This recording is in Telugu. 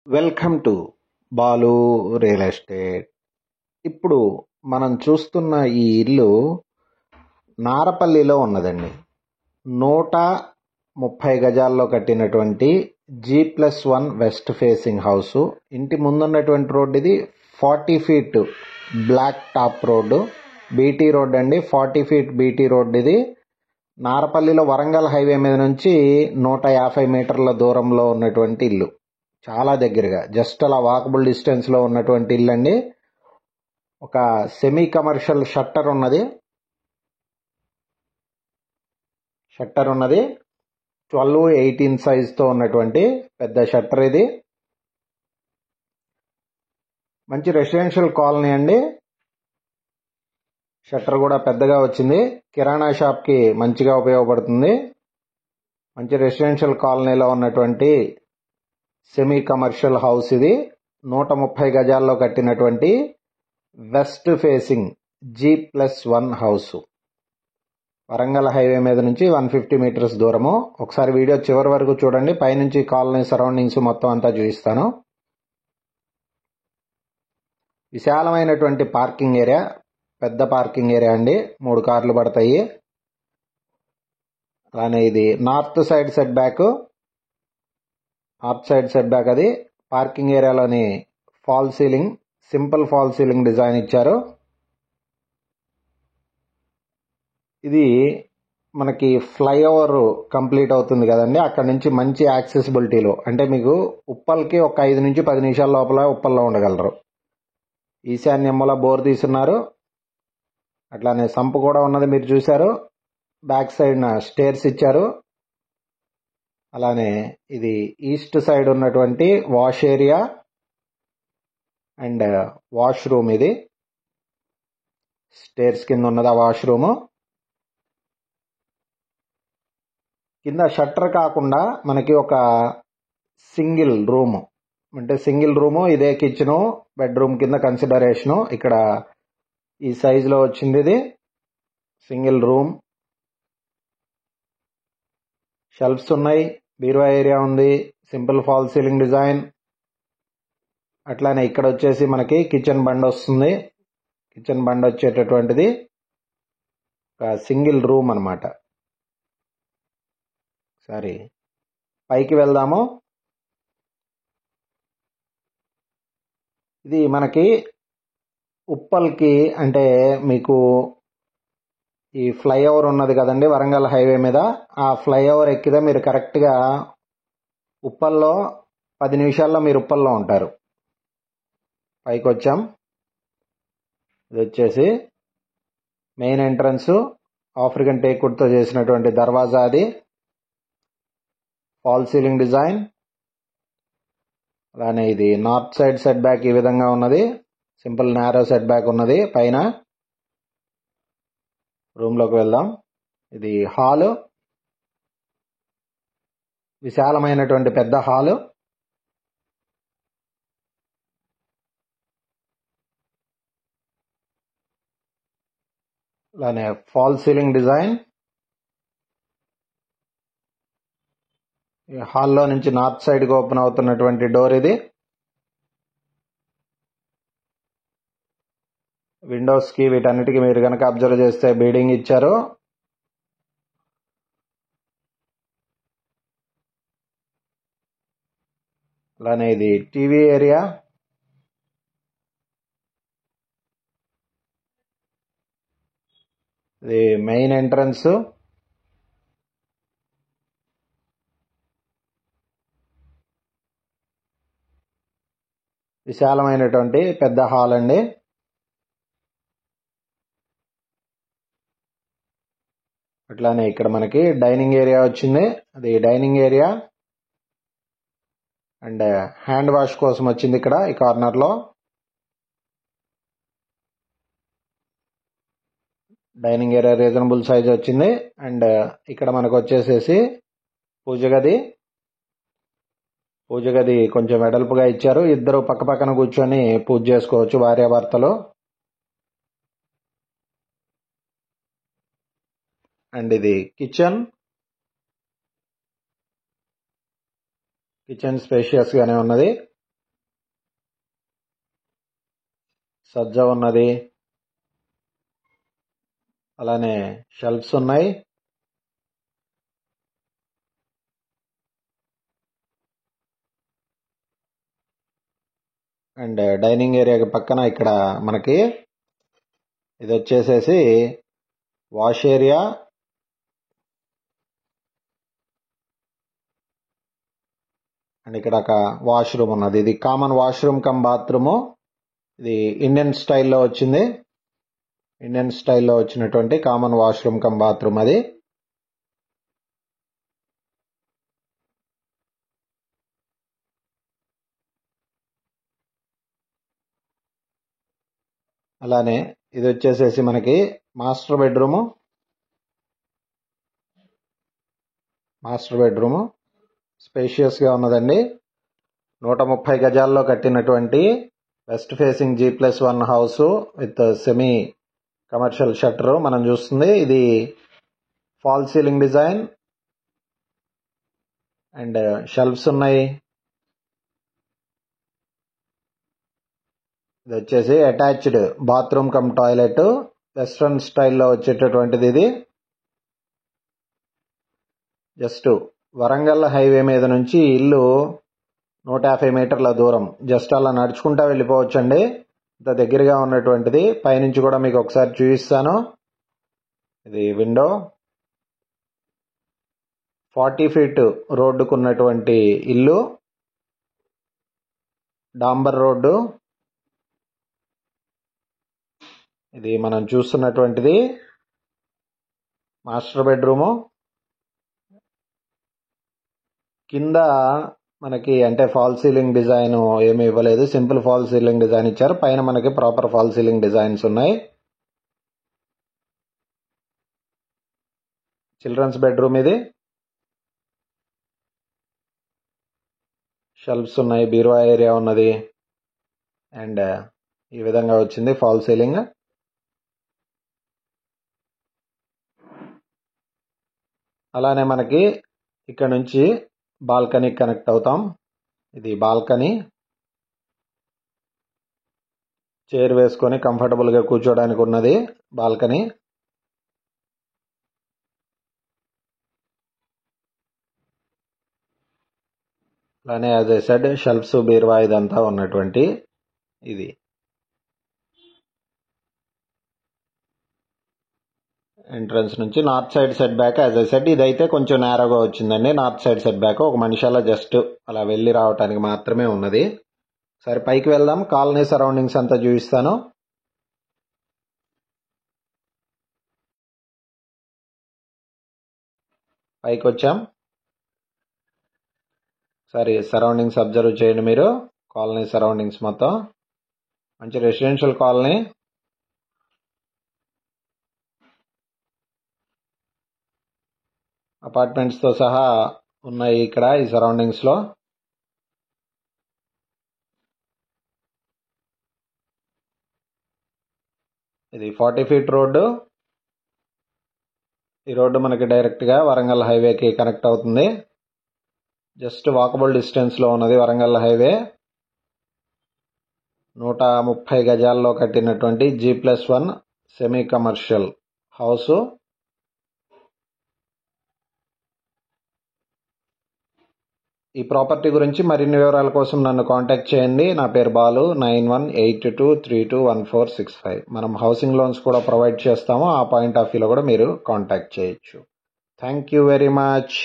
Welcome to Balu real estate. ఇప్పుడు మనం చూస్తున్న ఈ ఇల్లు నారపల్లిలో ఉన్నదండి. 130 గజాల్లో కట్టినటువంటి G+1 వెస్ట్ ఫేసింగ్ హౌస్. ఇంటి ముందున్నటువంటి రోడ్డు ఇది 40 feet black top road, BT road అండి. 40 ఫీట్ బీటీ రోడ్ ఇది. నారపల్లిలో వరంగల్ హైవే మీద నుంచి 150 మీటర్ల దూరంలో ఉన్నటువంటి ఇల్లు. చాలా దగ్గరగా, జస్ట్ అలా వాకబుల్ డిస్టెన్స్లో ఉన్నటువంటి ఇల్లు అండి. ఒక సెమీ కమర్షియల్ షట్టర్ ఉన్నది. 12-18 సైజుతో ఉన్నటువంటి పెద్ద షట్టర్ ఇది. మంచి రెసిడెన్షియల్ కాలనీ అండి. షట్టర్ కూడా పెద్దగా వచ్చింది. కిరాణా షాప్కి మంచిగా ఉపయోగపడుతుంది. మంచి రెసిడెన్షియల్ కాలనీలో ఉన్నటువంటి సెమీ కమర్షియల్ హౌస్ ఇది. 130 గజాల్లో కట్టినటువంటి west facing G+1 house. Warangal highway మీద నుంచి 150 మీటర్స్ దూరము. ఒకసారి వీడియో చివరి వరకు చూడండి. పైనుంచి కాలనీ సరౌండింగ్స్ మొత్తం అంతా చూపిస్తాను. విశాలమైనటువంటి పార్కింగ్ ఏరియా, పెద్ద పార్కింగ్ ఏరియా అండి. 3 కార్లు పడతాయి. అలానే ఇది నార్త్ సైడ్ సెట్ బ్యాక్. అది పార్కింగ్ ఏరియాలోని fall ceiling, simple fall ceiling design ఇచ్చారు. ఇది మనకి ఫ్లైఓవర్ కంప్లీట్ అవుతుంది కదండి. అక్కడ నుంచి మంచి యాక్సెసిబిలిటీలో, అంటే మీకు ఉప్పల్కి ఒక 5 నుంచి 10 నిమిషాల లోపల ఉప్పల్లో ఉండగలరు. ఈశాన్యమ్మలో బోర్ తీసున్నారు. అట్లానే సంపు కూడా ఉన్నది, మీరు చూశారు. బ్యాక్ సైడ్ స్టేర్స్ ఇచ్చారు. అలానే ఇది ఈస్ట్ సైడ్ ఉన్నటువంటి వాష్ ఏరియా అండ్ వాష్రూమ్. ఇది స్టేర్స్ కింద ఉన్నది ఆ వాష్రూము. కింద షట్టర్ కాకుండా మనకి ఒక సింగిల్ రూము, అంటే సింగిల్ రూము, ఇదే కిచెను, బెడ్రూమ్ కింద కన్సిడరేషను. ఇక్కడ ఈ సైజులో వచ్చింది. ఇది సింగిల్ రూమ్. షెల్ఫ్స్ ఉన్నాయి, బీరువా ఏరియా ఉంది, సింపుల్ ఫాల్ సీలింగ్ డిజైన్. అట్లానే ఇక్కడ వచ్చేసి మనకి కిచెన్ బండ్ వస్తుంది. కిచెన్ బండ్ వచ్చేటటువంటిది ఒక సింగిల్ రూమ్ అన్నమాట. సరే, పైకి వెళ్దాము. ఇది మనకి ఉప్పల్కి, అంటే మీకు ఈ ఫ్లైఓవర్ ఉన్నది కదండి వరంగల్ హైవే మీద, ఆ ఫ్లైఓవర్ ఎక్కితే మీరు కరెక్ట్గా ఉప్పల్లో 10 నిమిషాల్లో మీరు ఉప్పల్లో ఉంటారు. పైకి వచ్చాం. ఇది వచ్చేసి మెయిన్ ఎంట్రన్స్. ఆఫ్రికన్ టేక్వుడ్తో చేసినటువంటి దర్వాజా. అది ఫాల్ సీలింగ్ డిజైన్. అలానే ఇది నార్త్ సైడ్ సెట్ బ్యాక్ ఈ విధంగా ఉన్నది. సింపుల్ నారో సెట్ బ్యాక్ ఉన్నది. పైన రూమ్లోకి వెళ్దాం. ఇది హాలు, విశాలమైనటువంటి పెద్ద హాలు. అలానే ఫాల్ సీలింగ్ డిజైన్. ఈ హాల్లో నుంచి నార్త్ సైడ్కి ఓపెన్ అవుతున్నటువంటి డోర్ ఇది. విండోస్కి వీటన్నిటికీ మీరు కనుక అబ్జర్వ్ చేస్తే బీడింగ్ ఇచ్చారు. అలానే ఇది టీవీ ఏరియా. ఇది మెయిన్ ఎంట్రన్స్. విశాలమైనటువంటి పెద్ద హాల్ అండి. అట్లానే ఇక్కడ మనకి డైనింగ్ ఏరియా వచ్చింది. అది dining area and hand wash కోసం వచ్చింది ఇక్కడ ఈ కార్నర్లో. డైనింగ్ ఏరియా రీజనబుల్ సైజ్ వచ్చింది. అండ్ ఇక్కడ మనకు వచ్చేసేసి పూజ గది కొంచెం వెడల్పుగా ఇచ్చారు. ఇద్దరు పక్క పక్కన కూర్చొని పూజ చేసుకోవచ్చు, భార్యాభర్తలు. అండ్ ఇది కిచెన్ స్పేషియస్ గానే ఉన్నది. సజ్జ ఉన్నది, అలానే షెల్ఫ్స్ ఉన్నాయి. అండ్ డైనింగ్ ఏరియాకి పక్కన ఇక్కడ మనకి ఇది వచ్చేసేసి వాష్ ఏరియా, అండ్ ఇక్కడ ఒక వాష్రూమ్ ఉన్నది. ఇది కామన్ వాష్రూమ్ కమ్ బాత్రూము. ఇది ఇండియన్ స్టైల్లో వచ్చింది. ఇండియన్ స్టైల్లో వచ్చినటువంటి కామన్ వాష్రూమ్ కమ్ బాత్రూమ్ అది. అలానే ఇది వచ్చేసేసి మనకి మాస్టర్ బెడ్రూము. స్పేషియస్గా ఉన్నదండి. 130 గజాల్లో కట్టినటువంటి west facing G+1 house with semi commercial shutter మనం చూస్తుంది. ఇది fall ceiling design and shelves ఉన్నాయి. ఇది వచ్చేసి attached bathroom come toilet, western స్టైల్లో వచ్చేటటువంటిది. ఇది జస్ట్ వరంగల్ హైవే మీద నుంచి ఇల్లు 150 మీటర్ల దూరం, జస్ట్ అలా నడుచుకుంటా వెళ్ళిపోవచ్చండి. ఇంత దగ్గరగా ఉన్నటువంటిది. పైనుంచి కూడా మీకు ఒకసారి చూపిస్తాను. ఇది విండో. 40 ఫీట్ రోడ్డుకున్నటువంటి ఇల్లు, డాంబర్ రోడ్డు. ఇది మనం చూస్తున్నటువంటిది మాస్టర్ బెడ్రూము. కింద మనకి అంటే ఫాల్ సీలింగ్ డిజైన్ ఏమీ ఇవ్వలేదు, సింపుల్ ఫాల్ సీలింగ్ డిజైన్ ఇచ్చారు. పైన మనకి ప్రాపర్ ఫాల్ సీలింగ్ డిజైన్స్ ఉన్నాయి. చిల్డ్రన్స్ బెడ్రూమ్ ఇది. షెల్ఫ్స్ ఉన్నాయి, బీరువా ఏరియా ఉన్నది. అండ్ ఈ విధంగా వచ్చింది ఫాల్ సీలింగ్. అలానే మనకి ఇక్కడ నుంచి బాల్కనీ కనెక్ట్ అవుతాం. ఇది బాల్కనీ. చైర్ వేసుకొని కంఫర్టబుల్గా కూర్చోడానికి ఉన్నది బాల్కనీ. అలానే యాజ్ ఐ సెడ్ షెల్ఫ్స్, బీరువా ఇదంతా ఉన్నటువంటి ఇది. ఎంట్రన్స్ నుంచి north side set back as I said ఇదైతే కొంచెం నేరోగా వచ్చిందండి. నార్త్ సైడ్ సెట్ బ్యాక్ ఒక మనిషి అలా జస్ట్ అలా వెళ్ళి రావడానికి మాత్రమే ఉన్నది. సరే పైకి వెళ్దాం, కాలనీ సరౌండింగ్స్ అంతా చూపిస్తాను. పైకి వచ్చాం. సరే సరౌండింగ్స్ అబ్జర్వ్ చేయండి మీరు. కాలనీ సరౌండింగ్స్ మొత్తం మంచి రెసిడెన్షియల్ కాలనీ. అపార్ట్మెంట్స్తో సహా ఉన్నాయి ఇక్కడ ఈ సరౌండింగ్స్లో. ఇది 40 ఫీట్ రోడ్డు. ఈ రోడ్డు మనకి డైరెక్ట్గా వరంగల్ హైవేకి కనెక్ట్ అవుతుంది. జస్ట్ వాకబుల్ డిస్టెన్స్లో ఉన్నది వరంగల్ హైవే. 130 గజాల్లో కట్టినటువంటి G+1 సెమీ కమర్షియల్ హౌస్. ఈ ప్రాపర్టీ గురించి మరిన్ని వివరాల కోసం నన్ను కాంటాక్ట్ చేయండి. నా పేరు బాలు. 9182321465. మనం హౌసింగ్ లోన్స్ కూడా ప్రొవైడ్ చేస్తాము. ఆ పాయింట్ ఆఫ్ వ్యూలో కూడా మీరు కాంటాక్ట్ చేయొచ్చు. Thank you very much.